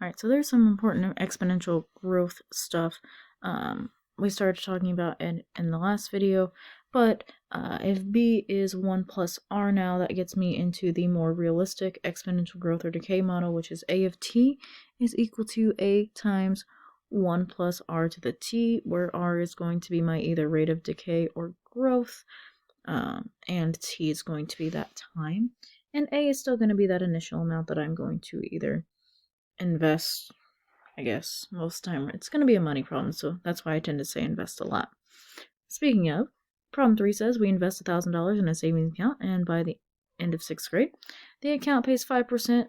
Alright, so there's some important exponential growth stuff we started talking about in the last video, but if b is 1 plus r now, that gets me into the more realistic exponential growth or decay model, which is a of t is equal to a times 1 plus r to the t, where r is going to be my either rate of decay or growth, and t is going to be that time, and a is still going to be that initial amount that I'm going to either invest. I guess most of the time it's going to be a money problem, so that's why I tend to say invest a lot. Speaking of, problem 3 says we invest $1,000 in a savings account, and by the end of 6th grade, the account pays 5%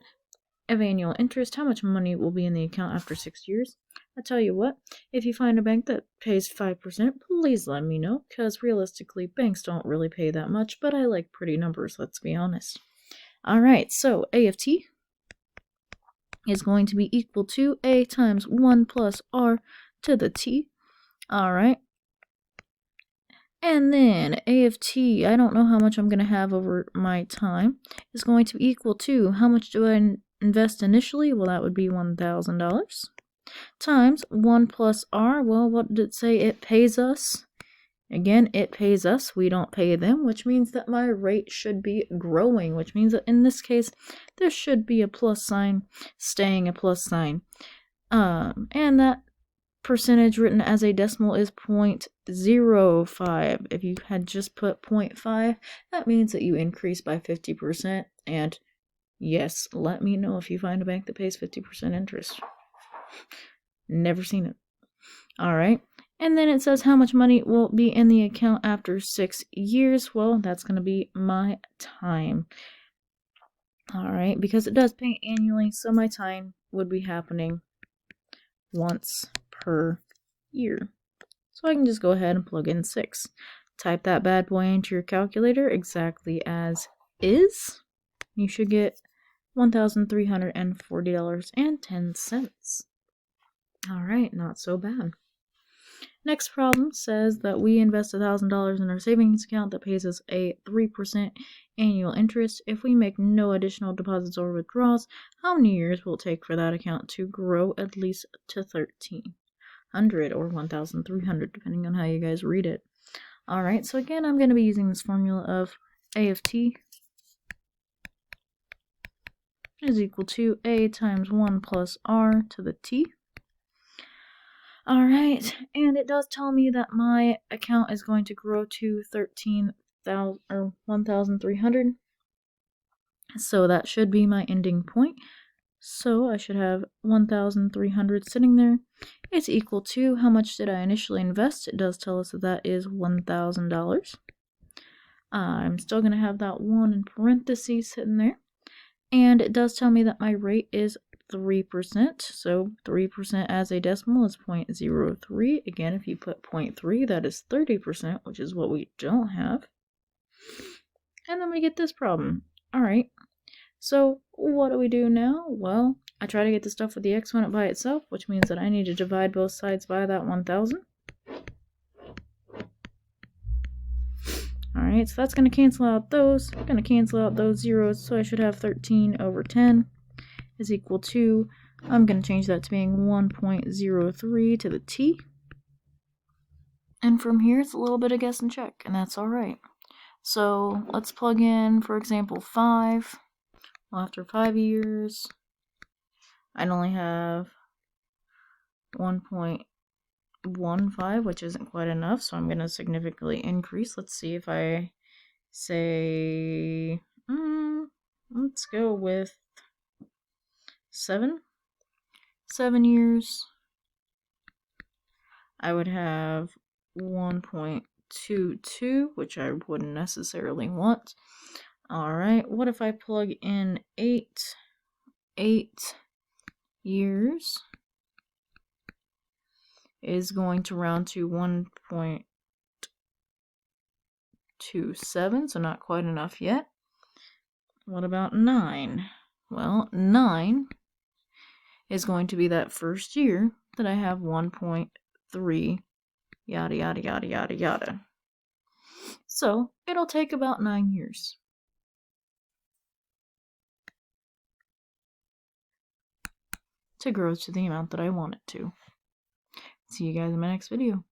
of annual interest. How much money will be in the account after 6 years? I tell you what, if you find a bank that pays 5%, please let me know, because realistically, banks don't really pay that much, but I like pretty numbers, let's be honest. Alright, so A of t is going to be equal to a times 1 plus r to the t. Alright. And then a of t, I don't know how much I'm going to have over my time, is going to be equal to, how much do I invest initially? Well, that would be $1,000. Times 1 plus r, well, what did it say it pays us? Again, it pays us, we don't pay them, which means that my rate should be growing, which means that in this case, there should be a plus sign staying a plus sign. And that percentage written as a decimal is 0.05. If you had just put 0.5, that means that you increase by 50%. And yes, let me know if you find a bank that pays 50% interest. Never seen it. Alright. And then it says how much money will be in the account after 6 years. Well, that's going to be my time. Alright, because it does pay annually, so my time would be happening once per year. So I can just go ahead and plug in 6. Type that bad boy into your calculator exactly as is. You should get $1,340.10. Alright, not so bad. Next problem says that we invest $1,000 in our savings account that pays us a 3% annual interest. If we make no additional deposits or withdrawals, how many years will it take for that account to grow at least to 1,300 or 1,300, depending on how you guys read it? Alright, so again, I'm going to be using this formula of A of t is equal to a times 1 plus r to the t. Alright, and it does tell me that my account is going to grow to 1,300. So that should be my ending point. So I should have 1,300 sitting there. It's equal to, how much did I initially invest? It does tell us that that is $1,000. I'm still going to have that 1 in parentheses sitting there. And it does tell me that my rate is 3%, so 3% as a decimal is 0.03. Again, if you put 0.3, that is 30%, which is what we don't have. And then we get this problem. Alright, so what do we do now? Well, I try to get the stuff with the exponent by itself, which means that I need to divide both sides by that 1,000. Alright, so that's going to cancel out those. I'm going to cancel out those zeros, so I should have 13 over 10. Is equal to, I'm going to change that to being 1.03 to the t. And from here, it's a little bit of guess and check, and that's alright. So let's plug in, for example, 5. Well, after 5 years, I'd only have 1.15, which isn't quite enough, so I'm going to significantly increase. Let's see if I say, let's go with 7 years, I would have 1.22, which I wouldn't necessarily want. Alright, what if I plug in 8 years is going to round to 1.27, so not quite enough yet. What about 9? Well, 9 is going to be that first year that I have 1.3, yada, yada, yada, yada, yada. So, it'll take about 9 years. to grow to the amount that I want it to. See you guys in my next video.